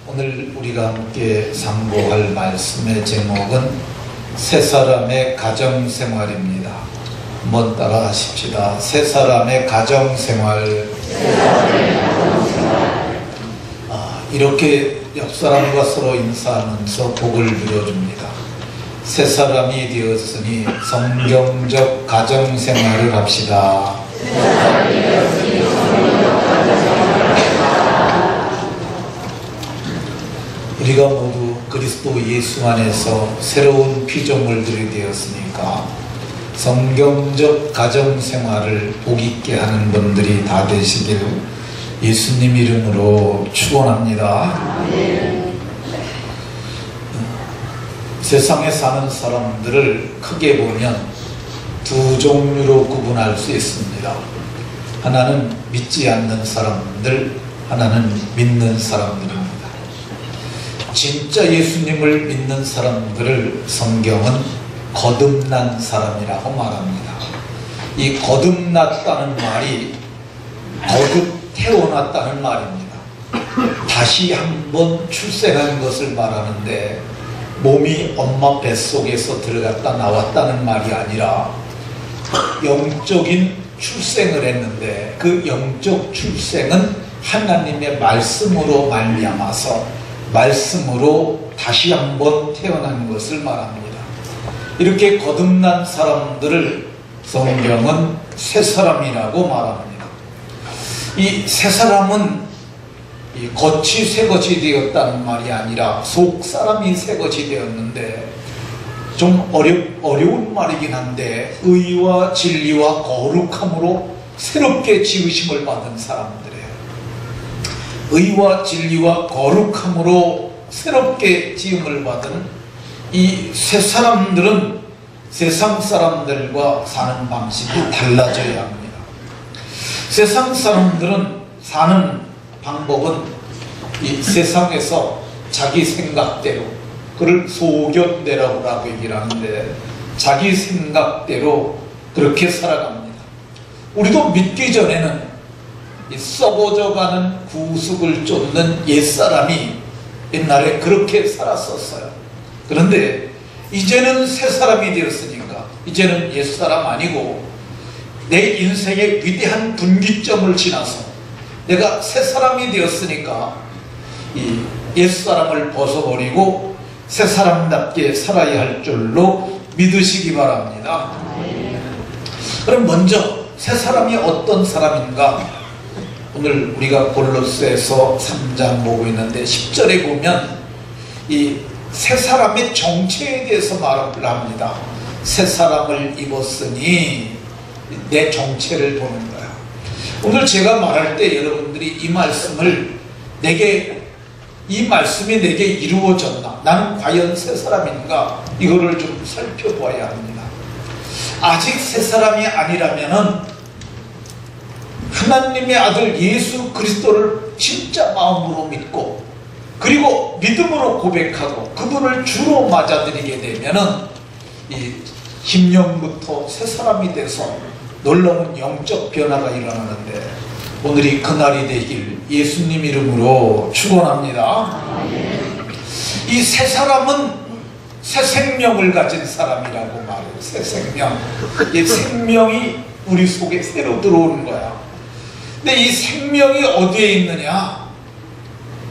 오늘 우리가 함께 상고할 말씀의 제목은 세 사람의 가정생활입니다. 한번 따라 하십시다. 세 사람의 가정생활. 이렇게 옆 사람과 서로 인사하면서 복을 누려줍니다. 세 사람이 되었으니 성경적 가정생활을 합시다. 우리가 모두 그리스도 예수 안에서 새로운 피조물들이 되었으니까 성경적 가정생활을 복있게 하는 분들이 다 되시길 예수님 이름으로 축원합니다. 세상에 사는 사람들을 크게 보면 두 종류로 구분할 수 있습니다. 하나는 믿지 않는 사람들, 하나는 믿는 사람들입니다. 진짜 예수님을 믿는 사람들을 성경은 거듭난 사람이라고 말합니다. 이 거듭났다는 말이 거듭 태어났다는 말입니다. 다시 한번 출생한 것을 말하는데 몸이 엄마 뱃속에서 들어갔다 나왔다는 말이 아니라 영적인 출생을 했는데 그 영적 출생은 하나님의 말씀으로 말미암아서 말씀으로 다시 한번 태어난 것을 말합니다. 이렇게 거듭난 사람들을 성경은 새 사람이라고 말합니다. 이 새 사람은 겉이 새것이 되었다는 말이 아니라 속 사람이 새것이 되었는데 좀 어려운 말이긴 한데 의와 진리와 거룩함으로 새롭게 지으심을 받은 사람들이에요. 의와 진리와 거룩함으로 새롭게 지음을 받은 이 새 사람들은 세상 사람들과 사는 방식이 달라져야 합니다. 세상 사람들은 사는 방법은 이 세상에서 자기 생각대로, 그를 소견대로라고 얘기를 하는데 자기 생각대로 그렇게 살아갑니다. 우리도 믿기 전에는 썩어져가는 구습을 쫓는 옛사람이 옛날에 그렇게 살았었어요. 그런데 이제는 새 사람이 되었으니까 이제는 옛사람 아니고 내 인생의 위대한 분기점을 지나서 내가 새 사람이 되었으니까 이 옛사람을 벗어버리고 새 사람답게 살아야 할 줄로 믿으시기 바랍니다. 그럼 먼저 새 사람이 어떤 사람인가? 오늘 우리가 골로새서 3장 보고 있는데 10절에 보면 이 새 사람의 정체에 대해서 말을 합니다. 새 사람을 입었으니 내 정체를 보는 거야. 오늘 제가 말할 때 여러분들이 이 말씀이 내게 이루어졌나? 나는 과연 새 사람인가? 이거를 좀 살펴봐야 합니다. 아직 새 사람이 아니라면은 하나님의 아들 예수 그리스도를 진짜 마음으로 믿고 그리고 믿음으로 고백하고 그분을 주로 맞아들이게 되면은 이 심령부터 새 사람이 돼서 놀라운 영적 변화가 일어나는데 오늘이 그날이 되길 예수님 이름으로 축원합니다. 이 새 사람은 새 생명을 가진 사람이라고 말해요. 새 생명. 이 생명이 우리 속에 새로 들어오는 거야. 근데 이 생명이 어디에 있느냐?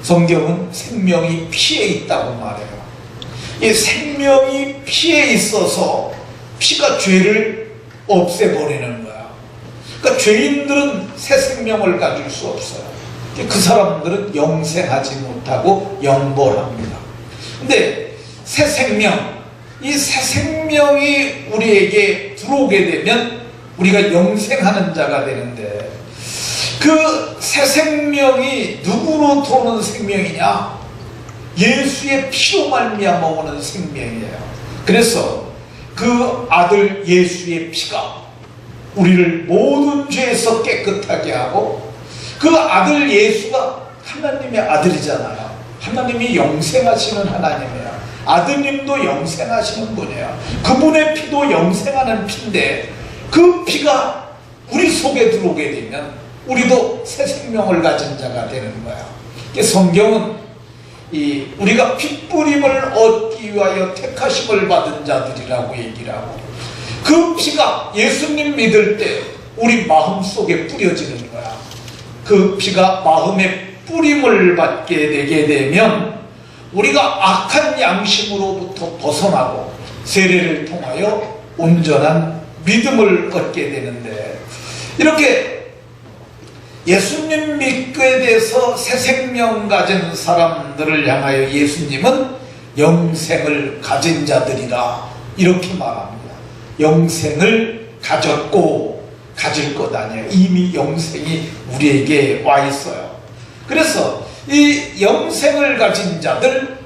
성경은 생명이 피에 있다고 말해요. 이 생명이 피에 있어서 피가 죄를 없애버리는 거야. 그러니까 죄인들은 새 생명을 가질 수 없어요. 그 사람들은 영생하지 못하고 영벌합니다. 근데 새 생명, 이 새 생명이 우리에게 들어오게 되면 우리가 영생하는 자가 되는데 그 새 생명이 누구로 도는 생명이냐? 예수의 피로 말미암아 오는 생명이에요. 그래서 그 아들 예수의 피가 우리를 모든 죄에서 깨끗하게 하고 그 아들 예수가 하나님의 아들이잖아요. 하나님이 영생하시는 하나님이에요. 아드님도 영생하시는 분이에요. 그분의 피도 영생하는 피인데 그 피가 우리 속에 들어오게 되면 우리도 새 생명을 가진 자가 되는 거야. 성경은 우리가 핏부림을 얻기 위하여 택하심을 받은 자들이라고 얘기를 하고, 그 피가 예수님 믿을 때 우리 마음속에 뿌려지는 거야. 그 피가 마음에 뿌림을 받게 되게 되면 우리가 악한 양심으로부터 벗어나고 세례를 통하여 온전한 믿음을 얻게 되는데, 이렇게 예수님 믿게 돼서 새 생명 가진 사람들을 향하여 예수님은 영생을 가진 자들이라 이렇게 말합니다. 영생을 가졌고 가질 것 아니에요. 이미 영생이 우리에게 와 있어요. 그래서 이 영생을 가진 자들,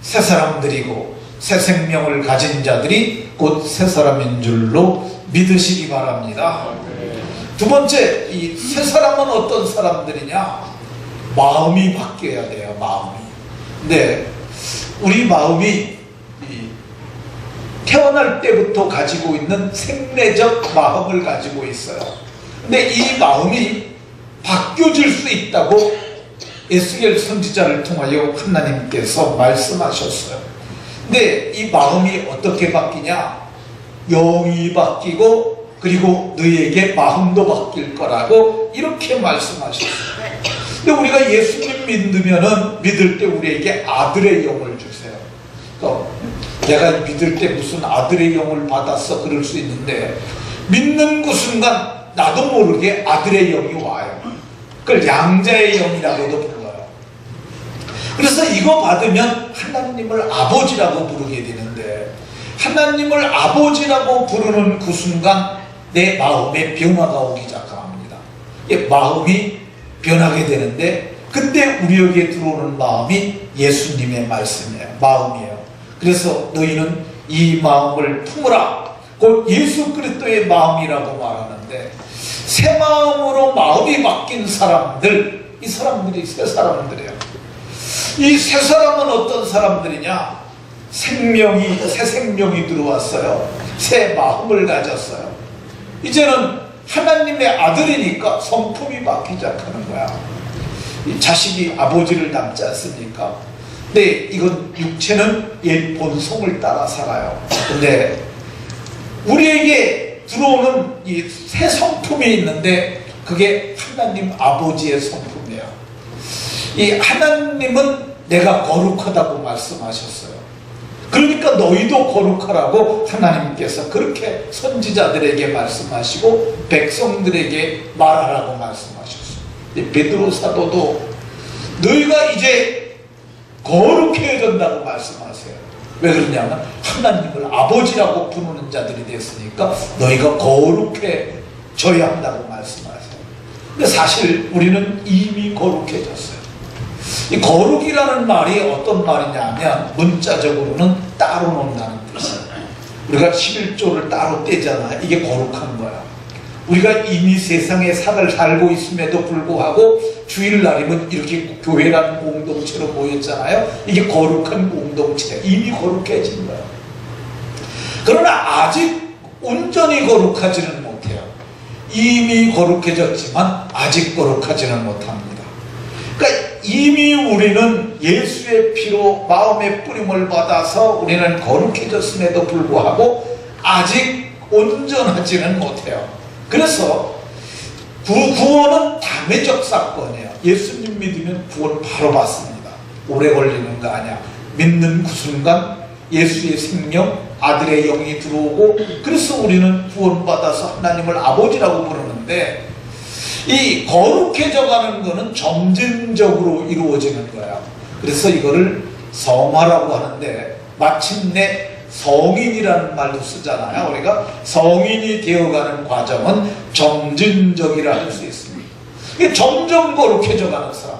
새 사람들이고 새 생명을 가진 자들이 곧 새 사람인 줄로 믿으시기 바랍니다. 두 번째, 이 새 사람은 어떤 사람들이냐? 마음이 바뀌어야 돼요. 마음이. 근데 우리 마음이 태어날 때부터 가지고 있는 생내적 마음을 가지고 있어요. 근데 이 마음이 바뀌어질 수 있다고 에스겔 선지자를 통하여 하나님께서 말씀하셨어요. 근데 이 마음이 어떻게 바뀌냐? 영이 바뀌고 그리고 너희에게 마음도 바뀔 거라고 이렇게 말씀하셨어요. 근데 우리가 예수님 믿을 때 우리에게 아들의 영을 주세요. 내가 믿을 때 무슨 아들의 영을 받았어 그럴 수 있는데, 믿는 그 순간 나도 모르게 아들의 영이 와요. 그걸 양자의 영이라고도 불러요. 그래서 이거 받으면 하나님을 아버지라고 부르게 되는데, 하나님을 아버지라고 부르는 그 순간 내 마음에 변화가 오기 시작합니다. 마음이 변하게 되는데, 그때 우리에게 들어오는 마음이 예수님의 말씀이에요. 마음이에요. 그래서 너희는 이 마음을 품으라. 곧 예수 그리스도의 마음이라고 말하는데, 새 마음으로 마음이 바뀐 사람들, 이 사람들이 새 사람들이에요. 이 새 사람은 어떤 사람들이냐? 새 생명이 들어왔어요. 새 마음을 가졌어요. 이제는 하나님의 아들이니까 성품이 바뀌기 시작하는 거야. 이 자식이 아버지를 닮지 않습니까? 근데 이건 육체는 옛 본성을 따라 살아요. 근데 우리에게 들어오는 이 새 성품이 있는데, 그게 하나님 아버지의 성품이에요. 이 하나님은 내가 거룩하다고 말씀하셨어요. 그러니까 너희도 거룩하라고 하나님께서 그렇게 선지자들에게 말씀하시고 백성들에게 말하라고 말씀하셨어요. 베드로 사도도 너희가 이제 거룩해진다고 말씀하세요. 왜 그러냐면 하나님을 아버지라고 부르는 자들이 됐으니까 너희가 거룩해져야 한다고 말씀하세요. 근데 사실 우리는 이미 거룩해졌어요. 이 거룩이라는 말이 어떤 말이냐면 문자적으로는 따로 논다는 뜻이에요. 우리가 11조를 따로 떼잖아요. 이게 거룩한 거야. 우리가 이미 세상에 살고 있음에도 불구하고 주일날이면 이렇게 교회라는 공동체로 모였잖아요. 이게 거룩한 공동체야. 이미 거룩해진 거야. 그러나 아직 온전히 거룩하지는 못해요. 이미 거룩해졌지만 아직 거룩하지는 못합니다. 그러니까 이미 우리는 예수의 피로 마음의 뿌림을 받아서 우리는 거룩해졌음에도 불구하고 아직 온전하지는 못해요. 그래서 구원은 담회적 사건이에요. 예수님 믿으면 구원 바로 받습니다. 오래 걸리는 거 아니야. 믿는 그 순간 예수의 생명, 아들의 영이 들어오고, 그래서 우리는 구원받아서 하나님을 아버지라고 부르는데, 이 거룩해져 가는 거는 점진적으로 이루어지는 거야. 그래서 이거를 성화라고 하는데, 마침내 성인이라는 말도 쓰잖아요. 우리가 성인이 되어가는 과정은 점진적이라 할 수 있습니다. 이게 점점 거룩해져 가는 사람,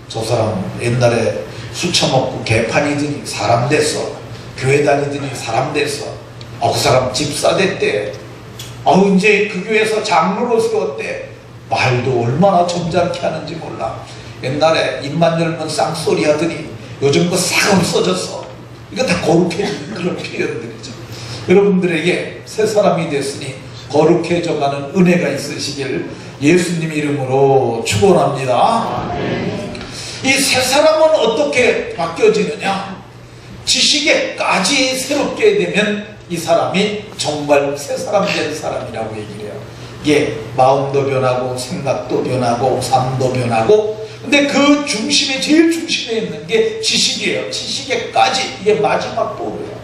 저 사람 옛날에 술 처먹고 개판이더니 사람 됐어. 교회 다니더니 사람 됐어. 그 사람 집사 됐대. 이제 그 교회에서 장로로 세웠대. 말도 얼마나 점잖게 하는지 몰라. 옛날에 입만 열면 쌍소리 하더니 요즘 거 싹 없어졌어. 이거 다 거룩해지는 그런 표현들이죠. 여러분들에게 새 사람이 됐으니 거룩해져가는 은혜가 있으시길 예수님 이름으로 축원합니다. 이 새 사람은 어떻게 바뀌어지느냐? 지식에까지 새롭게 되면 이 사람이 정말 새 사람 된 사람이라고 얘기를 해요. 이게 마음도 변하고 생각도 변하고 삶도 변하고, 근데 그 중심에, 제일 중심에 있는 게 지식이에요. 지식에까지. 이게 마지막 보루예요.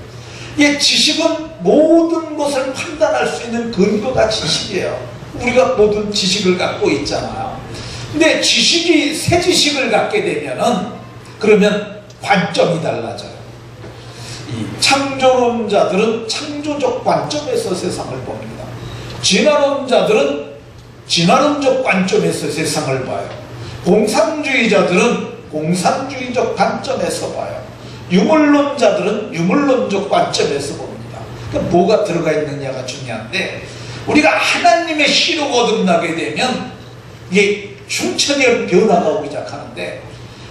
이게 지식은 모든 것을 판단할 수 있는 근거가 지식이에요. 우리가 모든 지식을 갖고 있잖아요. 근데 지식이, 새 지식을 갖게 되면은, 그러면 관점이 달라져요. 이 창조론자들은 창조적 관점에서 세상을 봅니다. 진화론자들은 진화론적 관점에서 세상을 봐요. 공산주의자들은 공산주의적 관점에서 봐요. 유물론자들은 유물론적 관점에서 봅니다. 그러니까 뭐가 들어가 있느냐가 중요한데, 우리가 하나님의 시로 거듭나게 되면 이게 흉천의 변화가 오기 시작하는데,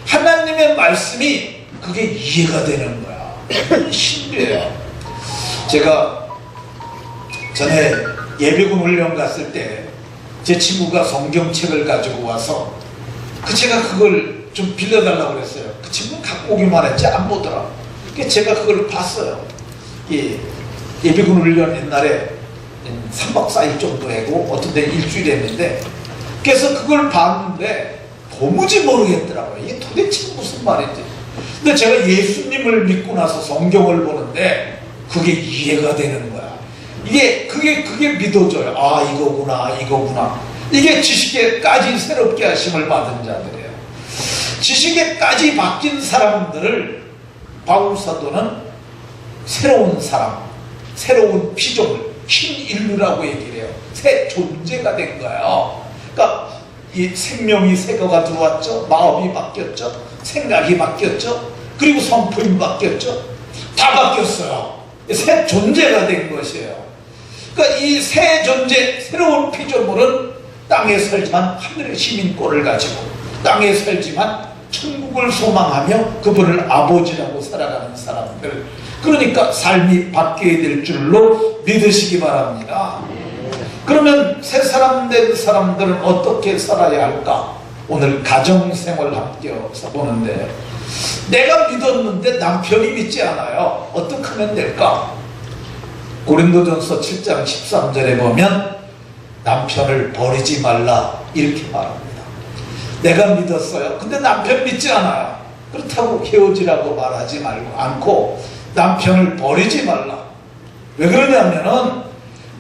하나님의 말씀이 그게 이해가 되는 거야. 신비해요. 제가 전에 예비군 훈련 갔을 때 제 친구가 성경책을 가지고 와서 제가 그걸 좀 빌려달라고 그랬어요. 그 친구는 갖고 오기만 했지 안 보더라. 그래서 제가 그걸 봤어요. 예비군 훈련 옛날에 3박 4일 정도 하고 어떤 데 일주일 했는데, 그래서 그걸 봤는데 도무지 모르겠더라고요. 이게 도대체 무슨 말인지. 근데 제가 예수님을 믿고 나서 성경을 보는데 그게 이해가 되는 거야. 그게 믿어져요. 아, 이거구나. 이게 지식에까지 새롭게 하심을 받은 자들이에요. 지식에까지 바뀐 사람들을 바울 사도는 새로운 사람, 새로운 피조물, 신인류라고 얘기를 해요. 새 존재가 된 거예요. 그러니까 이 생명이 새거가 들어왔죠. 마음이 바뀌었죠. 생각이 바뀌었죠. 그리고 성품이 바뀌었죠. 다 바뀌었어요. 새 존재가 된 것이에요. 그러니까 이 새 존재, 새로운 피조물은 땅에 살지만 하늘의 시민권을 가지고, 땅에 살지만 천국을 소망하며 그분을 아버지라고 살아가는 사람들, 그러니까 삶이 바뀌어야 될 줄로 믿으시기 바랍니다. 그러면 새 사람 된 사람들은 어떻게 살아야 할까? 오늘 가정생활 함께 써보는데, 내가 믿었는데 남편이 믿지 않아요. 어떻게 하면 될까? 고린도전서 7장 13절에 보면 남편을 버리지 말라 이렇게 말합니다. 내가 믿었어요. 근데 남편 믿지 않아요. 그렇다고 헤어지라고 말하지 않고 남편을 버리지 말라. 왜 그러냐면은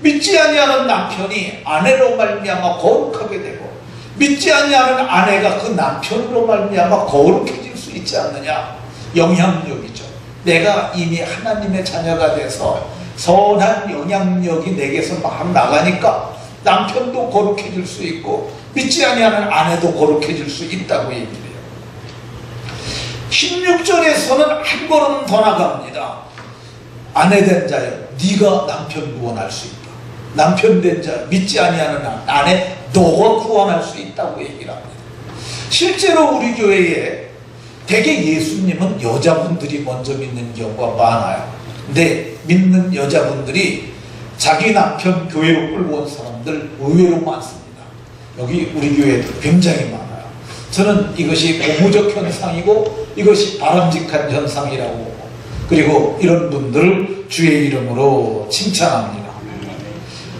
믿지 아니하는 남편이 아내로 말미암아 거룩하게 되고, 믿지 아니하는 아내가 그 남편으로 말미암아 거룩해질 수 있지 않느냐. 영향력이죠. 내가 이미 하나님의 자녀가 돼서 선한 영향력이 내게서 막 나가니까 남편도 거룩해질 수 있고 믿지 아니하는 아내도 거룩해질 수 있다고 얘기를 해요. 16절에서는 한 걸음 더 나갑니다. 아내 된 자여 네가 남편 구원할 수 있다. 남편 된 자, 믿지 아니하는 아내 너가 구원할 수 있다고 얘기를 합니다. 실제로 우리 교회에 대개 예수님은 여자분들이 먼저 믿는 경우가 많아요. 근데 믿는 여자분들이 자기 남편 교회로 끌고 온 사람들 의외로 많습니다. 여기 우리 교회도 굉장히 많아요. 저는 이것이 고무적 현상이고 이것이 바람직한 현상이라고 보고, 그리고 이런 분들을 주의 이름으로 칭찬합니다.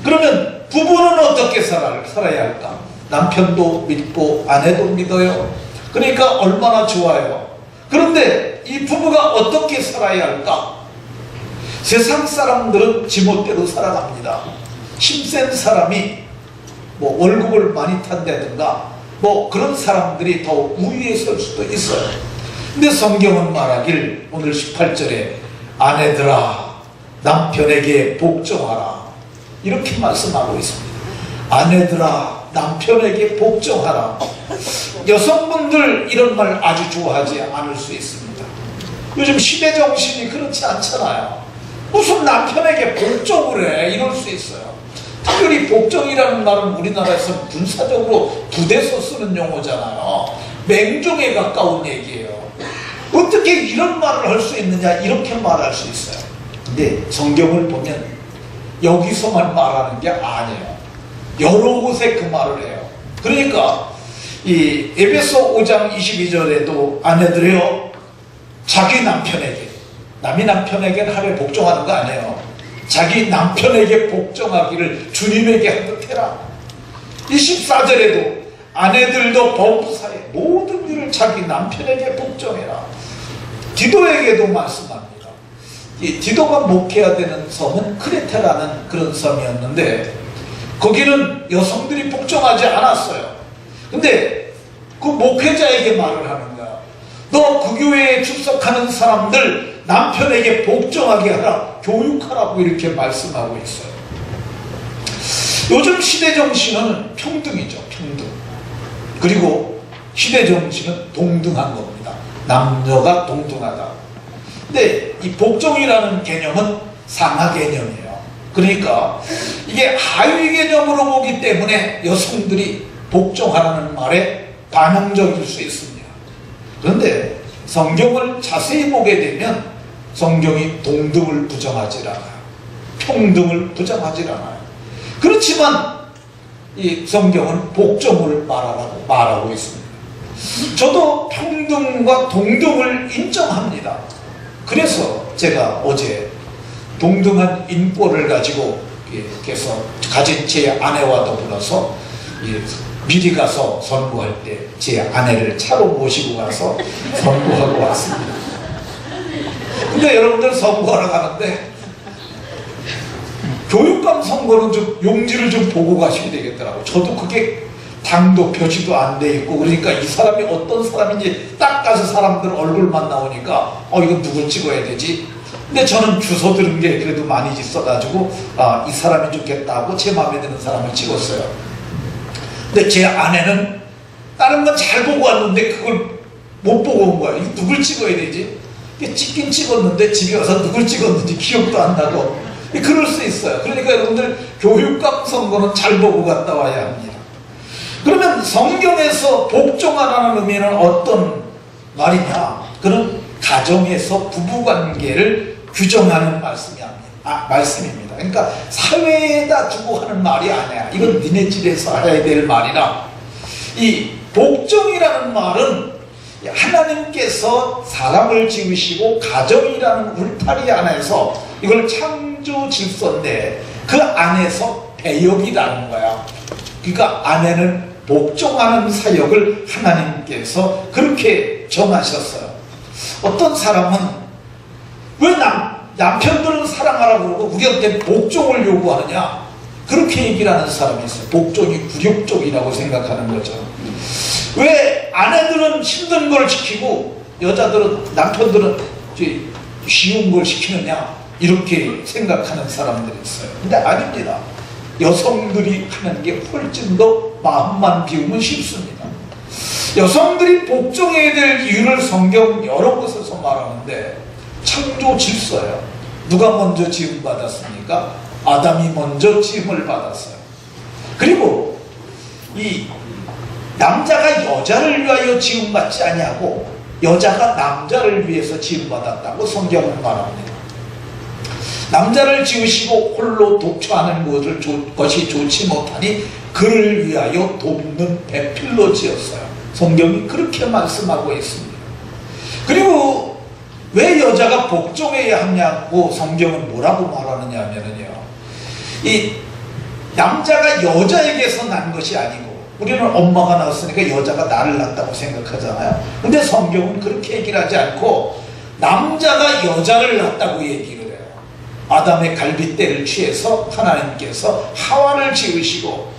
그러면 부부는 어떻게 살아야 할까? 남편도 믿고 아내도 믿어요. 그러니까 얼마나 좋아요. 그런데 이 부부가 어떻게 살아야 할까? 세상 사람들은 지멋대로 살아갑니다. 힘센 사람이 뭐 월급을 많이 탄다든가 뭐 그런 사람들이 더 우위에 설 수도 있어요. 근데 성경은 말하길 오늘 18절에 아내들아 남편에게 복종하라 이렇게 말씀하고 있습니다. 아내들아 남편에게 복종하라. 여성분들 이런 말 아주 좋아하지 않을 수 있습니다. 요즘 시대 정신이 그렇지 않잖아요. 무슨 남편에게 복종을 해 이럴 수 있어요. 특별히 복종이라는 말은 우리나라에서 군사적으로 부대에서 쓰는 용어잖아요. 맹종에 가까운 얘기예요. 어떻게 이런 말을 할 수 있느냐 이렇게 말할 수 있어요. 근데 성경을 보면 여기서만 말하는 게 아니에요. 여러 곳에 그 말을 해요. 그러니까 이 에베소 5장 22절에도 아내들이여 자기 남편에게, 남이 남편에게는 하루에 복종하는 거 아니에요. 자기 남편에게 복종하기를 주님에게 하듯 해라. 24절에도 아내들도 범사에 모든 일을 자기 남편에게 복종해라. 디도에게도 말씀합니다. 이 디도가 목회해야 되는 섬은 크레테라는 그런 섬이었는데 거기는 여성들이 복종하지 않았어요. 근데 그 목회자에게 말을 하는 거야. 너 그 교회에 출석하는 사람들 남편에게 복종하게 하라, 교육하라고 이렇게 말씀하고 있어요. 요즘 시대 정신은 평등이죠. 평등. 그리고 시대 정신은 동등한 겁니다. 남녀가 동등하다. 근데 이 복종이라는 개념은 상하 개념이에요. 그러니까 이게 하위 개념으로 보기 때문에 여성들이 복종하라는 말에 반영적일 수 있습니다. 그런데 성경을 자세히 보게 되면 성경이 동등을 부정하지 않아요. 평등을 부정하지 않아요. 그렇지만 이 성경은 복종을 말하고 있습니다. 저도 평등과 동등을 인정합니다. 그래서 제가 어제 동등한 인권을 가지고 가진 제 아내와 더불어서 미리 가서 선거할 때 제 아내를 차로 모시고 가서 선거하고 왔습니다. 근데 여러분들 선거하러 가는데 교육감 선거는 좀 용지를 좀 보고 가셔야 되겠더라고. 저도 그게 당도 표시도 안 돼 있고 그러니까 이 사람이 어떤 사람인지 딱 가서 사람들 얼굴만 나오니까 이거 누굴 찍어야 되지? 근데 저는 주소 들은 게 그래도 많이 있어가지고 이 사람이 좋겠다 하고 제 마음에 드는 사람을 찍었어요. 근데 제 아내는 다른 건 잘 보고 왔는데 그걸 못 보고 온 거야. 이거 누굴 찍어야 되지? 찍긴 찍었는데 집에 와서 누굴 찍었는지 기억도 안 나고 그럴 수 있어요. 그러니까 여러분들 교육감 선거는 잘 보고 갔다 와야 합니다. 그러면 성경에서 복종하라는 의미는 어떤 말이냐? 그는 가정에서 부부관계를 규정하는 말씀입니다. 그러니까 사회에다 두고 하는 말이 아니야. 이건 니네 집에서 해야 될 말이라. 이 복종이라는 말은 하나님께서 사람을 지으시고 가정이라는 울타리 안에서 이걸 창조 질서인데 그 안에서 배역이라는 거야. 그러니까 아내는 복종하는 사역을 하나님께서 그렇게 정하셨어요. 어떤 사람은 왜 남편들은 사랑하라고 그러고 우리한테 복종을 요구하느냐, 그렇게 얘기를 하는 사람이 있어요. 복종이 굴욕적이라고 생각하는 거죠. 왜 아내들은 힘든 걸 시키고 남편들은 쉬운 걸 시키느냐, 이렇게 생각하는 사람들이 있어요. 근데 아닙니다. 여성들이 하는 게 훨씬 더 마음만 비우면 쉽습니다. 여성들이 복종해야 될 이유를 성경 여러 곳에서 말하는데 창조 질서예요. 누가 먼저 지음 받았습니까? 아담이 먼저 지음을 받았어요. 그리고 이 남자가 여자를 위하여 지음 받지 아니하고 여자가 남자를 위해서 지음 받았다고 성경은 말합니다. 남자를 지으시고 홀로 독처하는 것이 좋지 못하니 그를 위하여 돕는 배필로 지었어요. 성경이 그렇게 말씀하고 있습니다. 그리고 왜 여자가 복종해야 하냐고 성경은 뭐라고 말하느냐 하면요, 이 남자가 여자에게서 난 것이 아니고 우리는 엄마가 낳았으니까 여자가 나를 낳았다고 생각하잖아요. 근데 성경은 그렇게 얘기를 하지 않고 남자가 여자를 낳았다고 얘기를 해요. 아담의 갈빗대를 취해서 하나님께서 하와를 지으시고,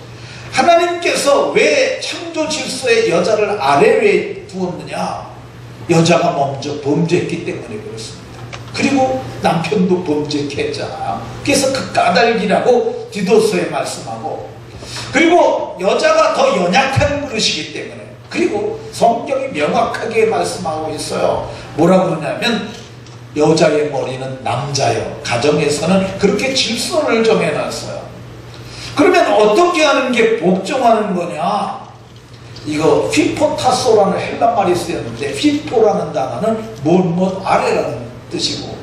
하나님께서 왜 창조 질서에 여자를 아래에 두었느냐? 여자가 먼저 범죄했기 때문에 그렇습니다. 그리고 남편도 범죄했잖아요. 그래서 그 까닭이라고 디도서에 말씀하고, 그리고 여자가 더 연약한 그릇이기 때문에, 그리고 성경이 명확하게 말씀하고 있어요. 뭐라 그러냐면 여자의 머리는 남자요. 가정에서는 그렇게 질서를 정해놨어요. 그러면 어떻게 하는 게 복종하는 거냐? 이거 휘포타소라는 헬라말이 쓰였는데, 휘포라는 단어는 무엇 아래라는 뜻이고,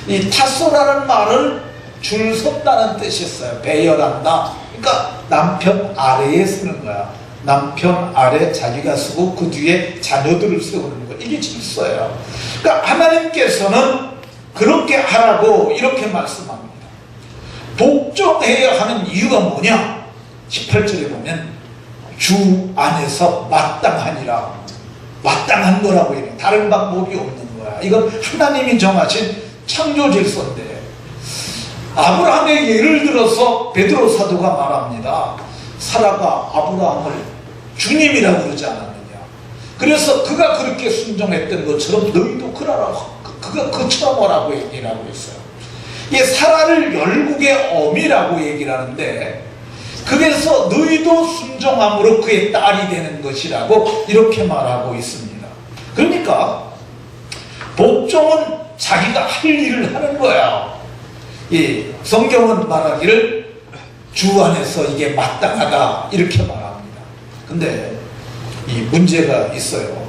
이 타소라는 말은 줄 섰다는 뜻이 있어요. 배열한다. 그러니까 남편 아래에 쓰는 거야. 남편 아래 자기가 서고 그 뒤에 자녀들을 세우는 것, 이게 질서예요. 그러니까 하나님께서는 그렇게 하라고 이렇게 말씀합니다. 복종해야 하는 이유가 뭐냐? 18절에 보면 주 안에서 마땅하니라. 마땅한 거라고 해요. 다른 방법이 없는 거야. 이건 하나님이 정하신 창조 질서인데, 아브라함의 예를 들어서 베드로 사도가 말합니다. 사라가 아브라함을 주님이라고 그러지 않았느냐. 그래서 그가 그렇게 순종했던 것처럼 너희도 그가 그처럼 하라고 얘기를 하고 있어요. 이게 사라를 열국의 어미라고 얘기를 하는데, 그래서 너희도 순종함으로 그의 딸이 되는 것이라고 이렇게 말하고 있습니다. 그러니까 복종은 자기가 할 일을 하는 거야. 이 성경은 말하기를 주 안에서 이게 마땅하다 이렇게 말합니다. 근데 이 문제가 있어요.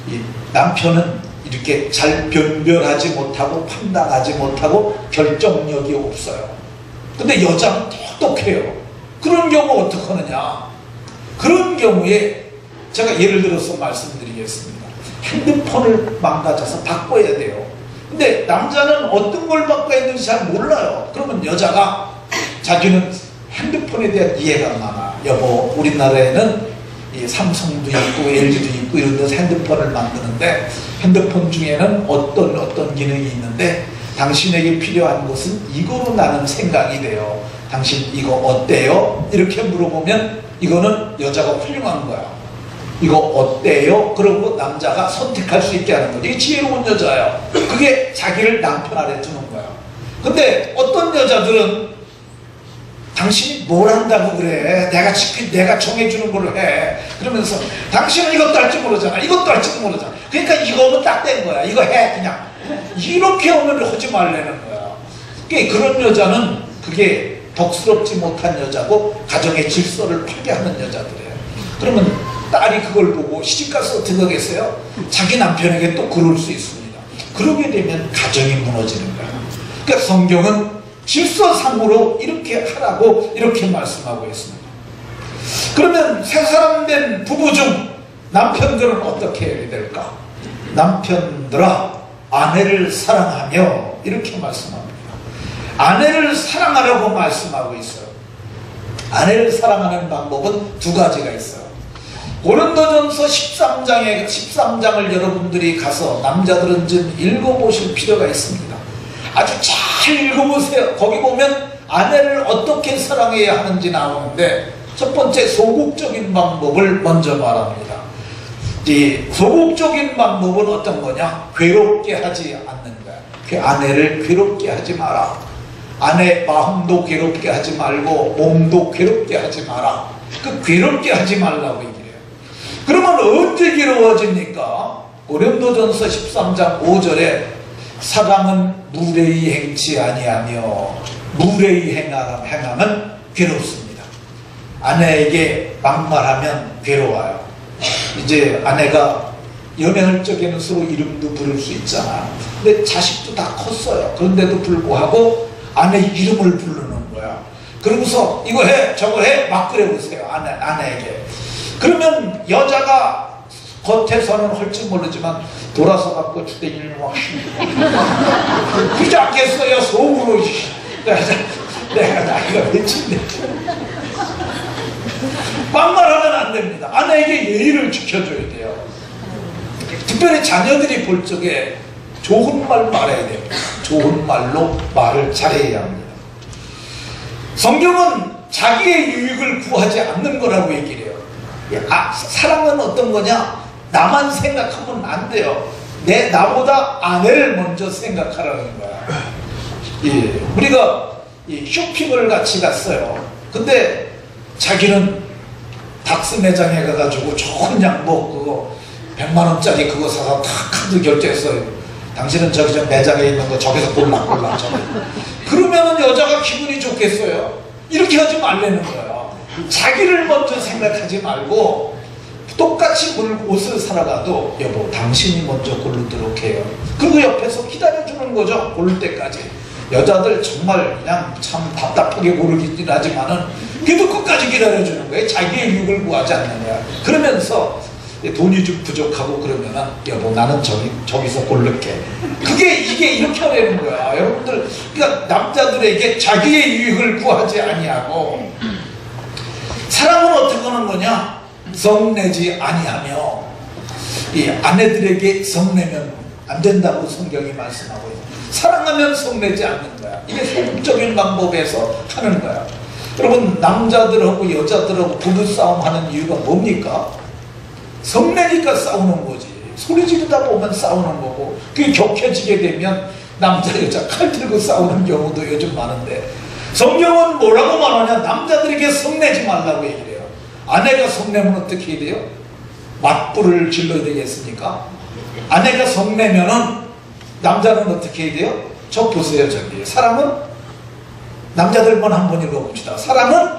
이 남편은 이렇게 잘 변별하지 못하고 판단하지 못하고 결정력이 없어요. 근데 여자는 똑똑해요. 그런 경우 어떻게 하느냐? 그런 경우에 제가 예를 들어서 말씀드리겠습니다. 핸드폰을 망가져서 바꿔야 돼요. 근데 남자는 어떤 걸 바꿔야 되는지 잘 몰라요. 그러면 여자가 자기는 핸드폰에 대한 이해가 많아. 여보, 우리나라에는 이 삼성도 있고 LG도 있고 이런 데서 핸드폰을 만드는데 핸드폰 중에는 어떤 기능이 있는데 당신에게 필요한 것은 이거로 나는 생각이 돼요. 당신 이거 어때요? 이렇게 물어보면 이거는 여자가 훌륭한 거야. 이거 어때요? 그러고 남자가 선택할 수 있게 하는 거지. 이게 지혜로운 여자야. 그게 자기를 남편 아래 두는 거야. 근데 어떤 여자들은 당신이 뭘 한다고 그래? 내가 정해주는 걸로 해. 그러면서 당신은 이것도 할 줄 모르잖아. 이것도 할 줄 모르잖아. 그러니까 이거는 딱 된 거야. 이거 해 그냥. 이렇게 오늘 하지 말라는 거야. 그러니까 그런 여자는 그게 덕스럽지 못한 여자고 가정의 질서를 파괴하는 여자들이에요. 그러면 딸이 그걸 보고 시집가서 어떻게 하겠어요? 자기 남편에게 또 그럴 수 있습니다. 그러게 되면 가정이 무너지는 거예요. 그러니까 성경은 질서상으로 이렇게 하라고 이렇게 말씀하고 있습니다. 그러면 새 사람 된 부부 중 남편들은 어떻게 해야 될까? 남편들아 아내를 사랑하며 이렇게 말씀합니다. 아내를 사랑하라고 말씀하고 있어요. 아내를 사랑하는 방법은 두 가지가 있어요. 고린도전서 13장을 여러분들이 가서 남자들은 좀 읽어보실 필요가 있습니다. 아주 잘 읽어보세요. 거기 보면 아내를 어떻게 사랑해야 하는지 나오는데 첫 번째 소극적인 방법을 먼저 말합니다. 이 소극적인 방법은 어떤 거냐? 괴롭게 하지 않는 거야. 그 아내를 괴롭게 하지 마라. 아내 마음도 괴롭게 하지 말고 몸도 괴롭게 하지 마라. 그 괴롭게 하지 말라고 얘기해요. 그러면 언제 괴로워집니까? 고린도전서 13장 5절에 사랑은 무례히 행치 아니하며 무례히 행하면 괴롭습니다. 아내에게 막말하면 괴로워요. 이제 아내가 연애할 적에는 서로 이름도 부를 수 있잖아. 근데 자식도 다 컸어요. 그런데도 불구하고 아내 이름을 부르는 거야. 그러면서 이거 해 저거 해 막 그래보세요. 아내에게. 그러면 여자가 겉에서는 할지 모르지만 돌아서 갖고 주댕이를 막 그러지 않겠어요. 속으로 내가 나이가 몇인데 막말하면 안 됩니다. 아내에게 예의를 지켜줘야 돼요. 특별히 자녀들이 볼 적에 좋은 말 말해야 돼요. 좋은 말로 말을 잘해야 합니다. 성경은 자기의 유익을 구하지 않는 거라고 얘기를 해요. 사랑은 어떤 거냐? 나만 생각하면 안 돼요. 나보다 아내를 먼저 생각하라는 거야. 예, 우리가 쇼핑을 같이 갔어요. 근데 자기는 닥스 매장에 가가지고 좋은 양복 그거 100만원짜리 그거 사서 다 카드 결제했어요. 당신은 저기 저 매장에 있는 거 저기서 골라 저기. 그러면은 여자가 기분이 좋겠어요? 이렇게 하지 말라는 거예요. 자기를 먼저 생각하지 말고 똑같이 옷을 사러가도 여보 당신이 먼저 고르도록 해요. 그리고 옆에서 기다려주는 거죠. 고를 때까지. 여자들 정말 그냥 참 답답하게 고르긴 하지만은 그래도 끝까지 기다려주는 거예요. 자기의 유익을 구하지 않는 거야. 그러면서 돈이 좀 부족하고 그러면은 여보 나는 저기서 고를게. 이게 이렇게 하려는 거야. 여러분들 그러니까 남자들에게 자기의 유익을 구하지 아니하고 사랑은 어떻게 하는 거냐? 성내지 아니하며 이 아내들에게 성내면 안 된다고 성경이 말씀하고 있어요. 사랑하면 성내지 않는 거야. 이게 소극적인 방법에서 하는 거야. 여러분 남자들하고 여자들하고 부부싸움 하는 이유가 뭡니까? 성내니까 싸우는 거지. 소리 지르다 보면 싸우는 거고 그게 격해지게 되면 남자 여자 칼 들고 싸우는 경우도 요즘 많은데 성경은 뭐라고 말하냐? 남자들에게 성내지 말라고 얘기를 해요. 아내가 성내면 어떻게 해야 돼요? 맞불을 질러야 되겠습니까? 아내가 성내면은 남자는 어떻게 해야 돼요? 저 보세요 저기. 사랑은 남자들만 한번 읽어봅시다. 사랑은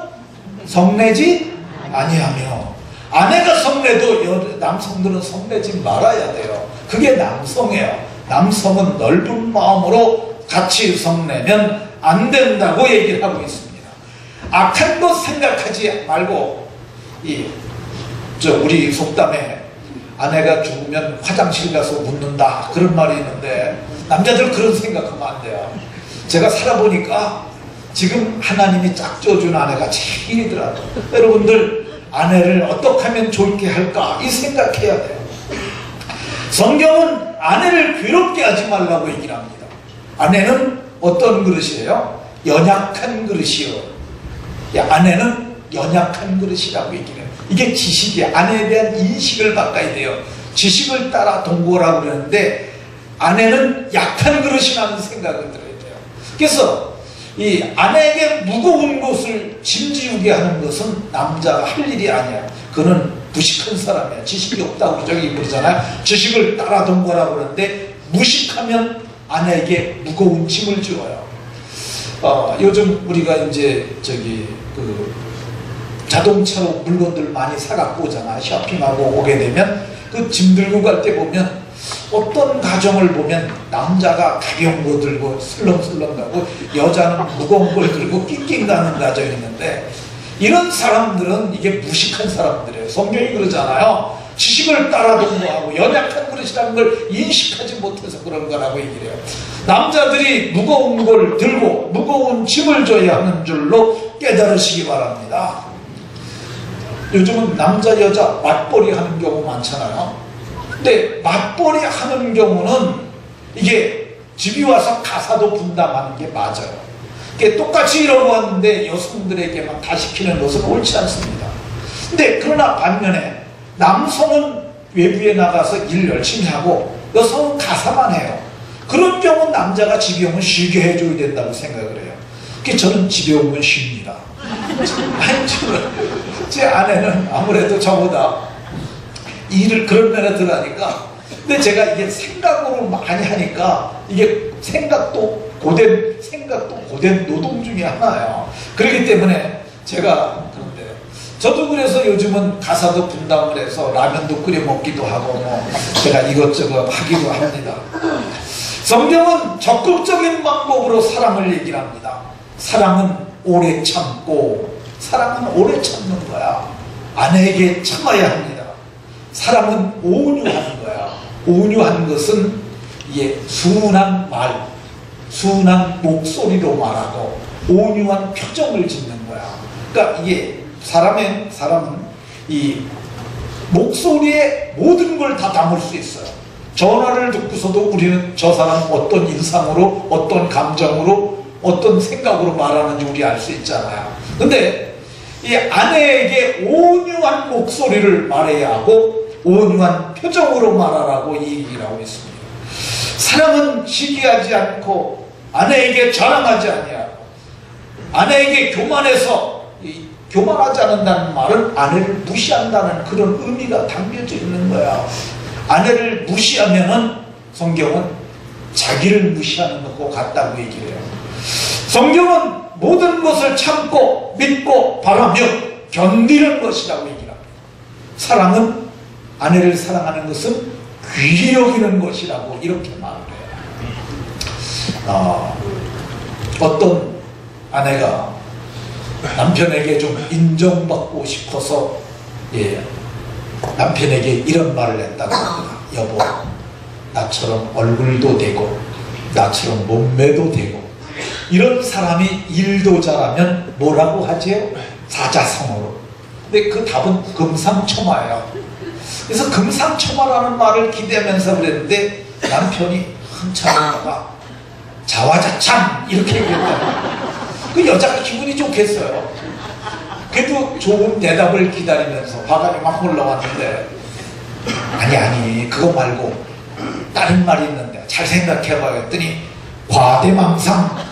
성내지 아니하며. 아내가 성내도 남성들은 성내지 말아야 돼요. 그게 남성이에요. 남성은 넓은 마음으로 같이 성내면 안 된다고 얘기를 하고 있습니다. 악한 것 생각하지 말고 우리 속담에 아내가 죽으면 화장실 가서 묻는다 그런 말이 있는데 남자들 그런 생각하면 안 돼요. 제가 살아보니까 지금 하나님이 짝져준 아내가 제일이더라고요. 여러분들 아내를 어떻게 하면 좋게 할까 이 생각해야 돼요. 성경은 아내를 괴롭게 하지 말라고 얘기를 합니다. 아내는 어떤 그릇이에요? 연약한 그릇이요. 아내는 연약한 그릇이라고 얘기를 해요. 이게 지식이에요. 아내에 대한 인식을 바꿔야 돼요. 지식을 따라 동거라고 그러는데 아내는 약한 그릇이라는 생각을 들어야 돼요. 그래서 이 아내에게 무거운 것을 짐지우게 하는 것은 남자가 할 일이 아니야. 그는 무식한 사람이야. 지식이 없다고 저기 그러잖아요. 지식을 따라 동거라고 그러는데 무식하면 아내에게 무거운 짐을 지어요. 요즘 우리가 이제 자동차로 물건들 많이 사갖고 오잖아. 쇼핑하고 오게 되면 그 짐 들고 갈 때 보면 어떤 가정을 보면 남자가 가벼운 거 들고 슬렁슬렁 가고 여자는 무거운 걸 들고 낑낑 가는 가정이 있는데 이런 사람들은 이게 무식한 사람들이에요. 성경이 그러잖아요. 지식을 따라 동거하고 연약한 그릇이라는 걸 인식하지 못해서 그런 거라고 얘기를 해요. 남자들이 무거운 걸 들고 무거운 짐을 져야 하는 줄로 깨달으시기 바랍니다. 요즘은 남자 여자 맞벌이 하는 경우 많잖아요. 근데 맞벌이 하는 경우는 이게 집이 와서 가사도 분담하는 게 맞아요. 이게 똑같이 이러고 왔는데 여성들에게만 다 시키는 것은 옳지 않습니다. 근데 그러나 반면에 남성은 외부에 나가서 일 열심히 하고 여성은 가사만 해요. 그런 경우는 남자가 집에 오면 쉬게 해줘야 된다고 생각을 해요. 그래서 저는 집에 오면 쉽니다. 제 아내는 아무래도 저보다 일을 그런 면에 들어가니까 근데 제가 이게 생각으로 많이 하니까 이게 생각도 고된 노동 중에 하나예요. 그렇기 때문에 제가 그런데 저도 그래서 요즘은 가사도 분담을 해서 라면도 끓여 먹기도 하고 제가 이것저것 하기도 합니다. 성경은 적극적인 방법으로 사랑을 얘기를 합니다. 사랑은 오래 참고 사랑은 오래 참는 거야. 아내에게 참아야 합니다. 사랑은 온유한 거야. 온유한 것은 순한 말, 순한 목소리로 말하고 온유한 표정을 짓는 거야. 그러니까 이게 사람은 이 목소리에 모든 걸 다 담을 수 있어요. 전화를 듣고서도 우리는 저 사람 어떤 인상으로 어떤 감정으로 어떤 생각으로 말하는지 우리 알 수 있잖아요. 근데 이 아내에게 온유한 목소리를 말해야 하고 온유한 표정으로 말하라고 얘기를 하고 있습니다. 사랑은 시기하지 않고 아내에게 자랑하지 아니하고 아내에게 교만하지 않는다는 말은 아내를 무시한다는 그런 의미가 담겨져 있는 거야. 아내를 무시하면은 성경은 자기를 무시하는 것과 같다고 얘기를 해요. 성경은 모든 것을 참고 믿고 바라며 견디는 것이라고 얘기를 합니다. 사랑은 아내를 사랑하는 것은 귀히 여기는 것이라고 이렇게 말을 해요. 어떤 아내가 남편에게 좀 인정받고 싶어서 남편에게 이런 말을 했다고 합니다. 여보, 나처럼 얼굴도 되고 나처럼 몸매도 되고 이런 사람이 일도 잘하면 뭐라고 하지요? 사자성어로. 근데 그 답은 금상첨화예요. 그래서 금상첨화라는 말을 기대하면서 그랬는데 남편이 한참 있다가 자화자찬 이렇게 얘기했다. 그 여자가 기분이 좋겠어요. 그래도 좋은 대답을 기다리면서 화가 막 올라왔는데 아니 그거 말고 다른 말이 있는데 잘 생각해봐 했더니 과대망상.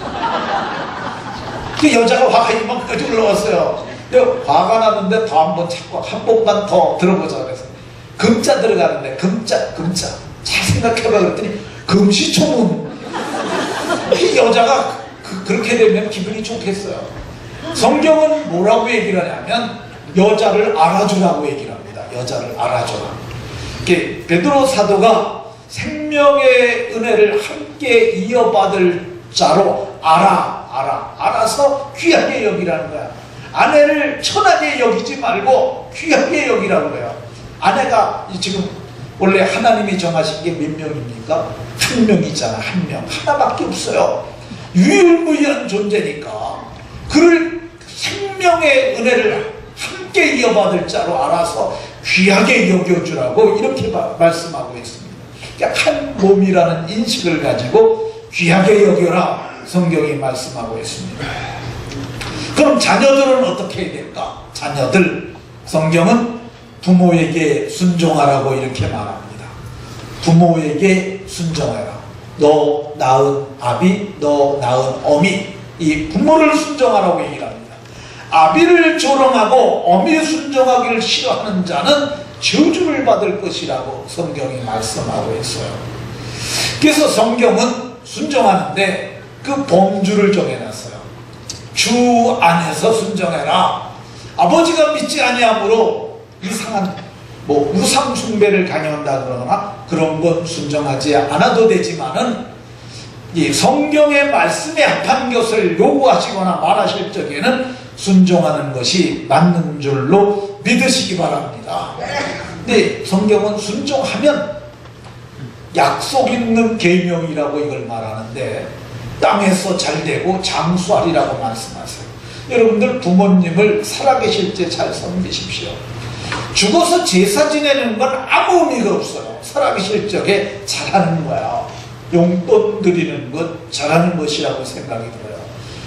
그 여자가 화가 이만까지 올라왔어요. 화가 나는데 더 한번 자꾸 한 번만 더 들어보자 그래서 금자 들어가는데 금자 잘 생각해봐 그랬더니 금시초문. 이 여자가 그렇게 되면 기분이 좋겠어요. 성경은 뭐라고 얘기를 하냐면 여자를 알아주라고 얘기를 합니다. 여자를 알아줘라. 베드로 사도가 생명의 은혜를 함께 이어받을 자로 알아서 귀하게 여기라는 거야. 아내를 천하게 여기지 말고 귀하게 여기라는 거야. 아내가 지금 원래 하나님이 정하신 게 몇 명입니까? 한 명이잖아. 한 명. 하나밖에 없어요. 유일무이한 존재니까 그를 생명의 은혜를 함께 이어받을 자로 알아서 귀하게 여겨주라고 이렇게 말씀하고 있습니다. 그러니까 한 몸이라는 인식을 가지고 귀하게 여겨라 성경이 말씀하고 있습니다. 그럼 자녀들은 어떻게 해야 될까? 자녀들 성경은 부모에게 순종하라고 이렇게 말합니다. 부모에게 순종해라. 너 낳은 아비, 너 낳은 어미, 이 부모를 순종하라고 얘기를 합니다. 아비를 조롱하고 어미 순종하기를 싫어하는 자는 저주를 받을 것이라고 성경이 말씀하고 있어요. 그래서 성경은 순종하는데 그 범주를 정해놨어요. 주 안에서 순종해라. 아버지가 믿지 아니하므로 이상한 우상 숭배를 강요한다 그러거나 그런 건 순종하지 않아도 되지만은 이 성경의 말씀에 합한 것을 요구하시거나 말하실 적에는 순종하는 것이 맞는 줄로 믿으시기 바랍니다. 근데 성경은 순종하면 약속 있는 계명이라고 이걸 말하는데 땅에서 잘되고 장수하리라고 말씀하세요. 여러분들 부모님을 살아계실 때 잘 섬기십시오. 죽어서 제사 지내는 건 아무 의미가 없어요. 살아계실 적에 잘하는 거야. 용돈 드리는 것 잘하는 것이라고 생각이 들어요.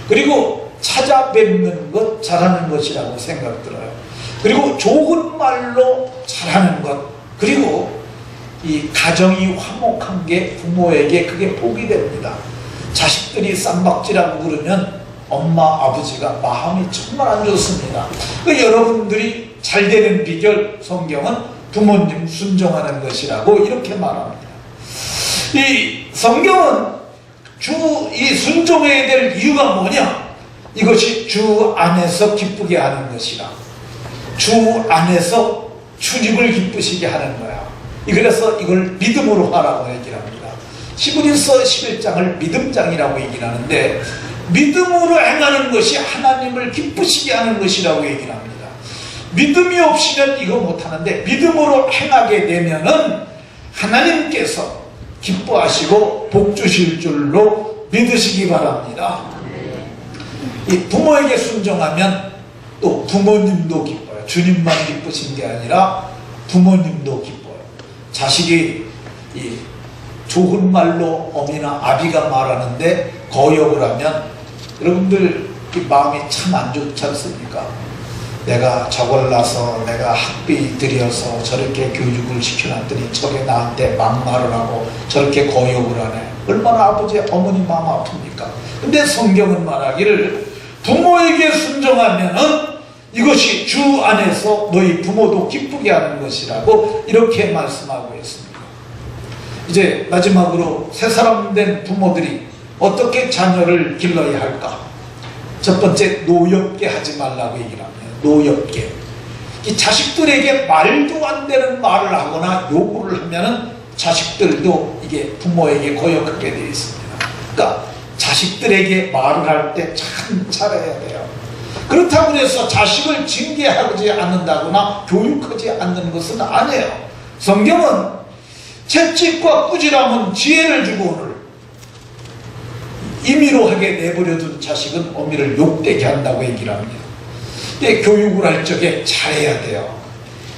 그리고 찾아뵙는 것 잘하는 것이라고 생각 들어요. 그리고 좋은 말로 잘하는 것, 그리고 이 가정이 화목한 게 부모에게 그게 복이 됩니다. 자식들이 쌈박질하고 그러면 엄마 아버지가 마음이 정말 안 좋습니다. 여러분들이 잘 되는 비결 성경은 부모님 순종하는 것이라고 이렇게 말합니다. 이 성경은 이 순종해야 될 이유가 뭐냐? 이것이 주 안에서 기쁘게 하는 것이라. 주 안에서 주님을 기쁘시게 하는 거야. 그래서 이걸 믿음으로 하라고 얘기를 합니다. 히브리서 11장을 믿음장이라고 얘기를 하는데 믿음으로 행하는 것이 하나님을 기쁘시게 하는 것이라고 얘기를 합니다. 믿음이 없이는 이거 못하는데 믿음으로 행하게 되면은 하나님께서 기뻐하시고 복 주실 줄로 믿으시기 바랍니다. 이 부모에게 순종하면 또 부모님도 기뻐요. 주님만 기쁘신 게 아니라 부모님도 기뻐요. 자식이 이 좋은 말로 어미나 아비가 말하는데 거역을 하면 여러분들 마음이 참 안 좋지 않습니까? 내가 저걸 낳아서 내가 학비 들여서 저렇게 교육을 시켜놨더니 저게 나한테 막말을 하고 저렇게 거역을 하네. 얼마나 아버지 어머니 마음 아픕니까? 근데 성경은 말하기를 부모에게 순종하면은 이것이 주 안에서 너희 부모도 기쁘게 하는 것이라고 이렇게 말씀하고 있습니다. 이제 마지막으로 새 사람 된 부모들이 어떻게 자녀를 길러야 할까? 첫 번째, 노엽게 하지 말라고 얘기를 합니다. 노엽게. 이 자식들에게 말도 안 되는 말을 하거나 요구를 하면은 자식들도 이게 부모에게 거역하게 되어 있습니다. 그러니까 자식들에게 말을 할 때 참 잘해야 돼요. 그렇다고 해서 자식을 징계하지 않는다거나 교육하지 않는 것은 아니에요. 성경은 채찍과 꾸지람은 지혜를 주고 오늘 임의로 하게 내버려둔 자식은 어미를 욕되게 한다고 얘기를 합니다. 근데 교육을 할 적에 잘해야 돼요.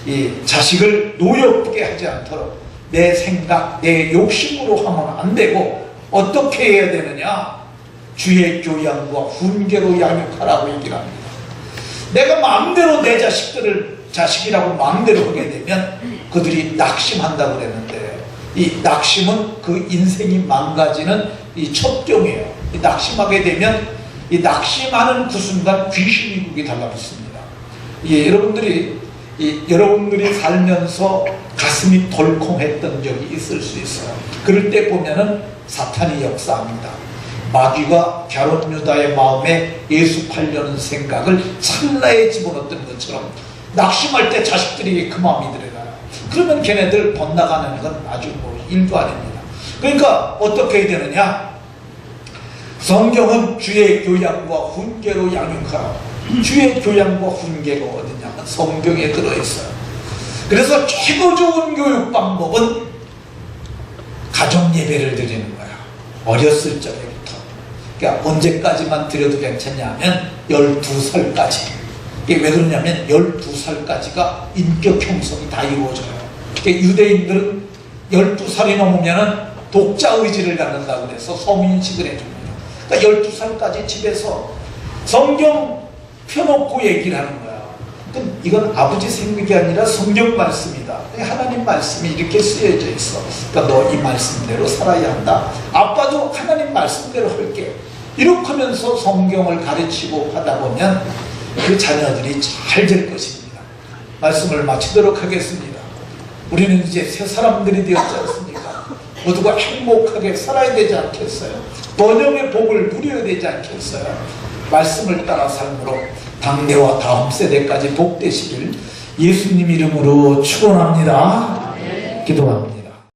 이 자식을 노엽게 하지 않도록 내 생각, 내 욕심으로 하면 안 되고 어떻게 해야 되느냐? 주의 교양과 훈계로 양육하라고 얘기를 합니다. 내가 마음대로 내 자식이라고 마음대로 하게 되면 그들이 낙심한다고 그랬는데 이 낙심은 그 인생이 망가지는 이 첩경이에요. 이 낙심하게 되면 이 낙심하는 그 순간 귀신이 국이 달라붙습니다. 여러분들이 살면서 가슴이 덜컹했던 적이 있을 수 있어요. 그럴 때 보면은 사탄이 역사합니다. 마귀가 갸론 유다의 마음에 예수팔려는 생각을 찰나에 집어넣었던 것처럼 낙심할 때 자식들에게 그 마음이 들어가요. 그러면 걔네들 번나가는 건 아주 일도 아닙니다. 그러니까 어떻게 해야 되느냐? 성경은 주의 교양과 훈계로 양육하라. 주의 교양과 훈계가 어디냐면 성경에 들어있어요. 그래서 최고 좋은 교육 방법은 가정 예배를 드리는 거야. 어렸을 적에부터. 그러니까 언제까지만 드려도 괜찮냐면 12살까지. 이게 왜 그러냐면 12살까지가 인격 형성이 다 이루어져요. 그러니까 유대인들은 12살이 넘으면 독자 의지를 갖는다고 해서 성인식을 해줍니다. 그러니까 12살까지 집에서 성경 펴놓고 얘기를 하는 거야. 그럼 이건 아버지 생각이 아니라 성경 말씀이다. 하나님 말씀이 이렇게 쓰여져 있어. 그러니까 너 이 말씀대로 살아야 한다. 아빠도 하나님 말씀대로 할게. 이렇게 하면서 성경을 가르치고 하다 보면 그 자녀들이 잘 될 것입니다. 말씀을 마치도록 하겠습니다. 우리는 이제 새 사람들이 되었지 않습니까? 모두가 행복하게 살아야 되지 않겠어요? 번영의 복을 누려야 되지 않겠어요? 말씀을 따라 삶으로 당대와 다음 세대까지 복되시길 예수님 이름으로 축원합니다. 기도합니다.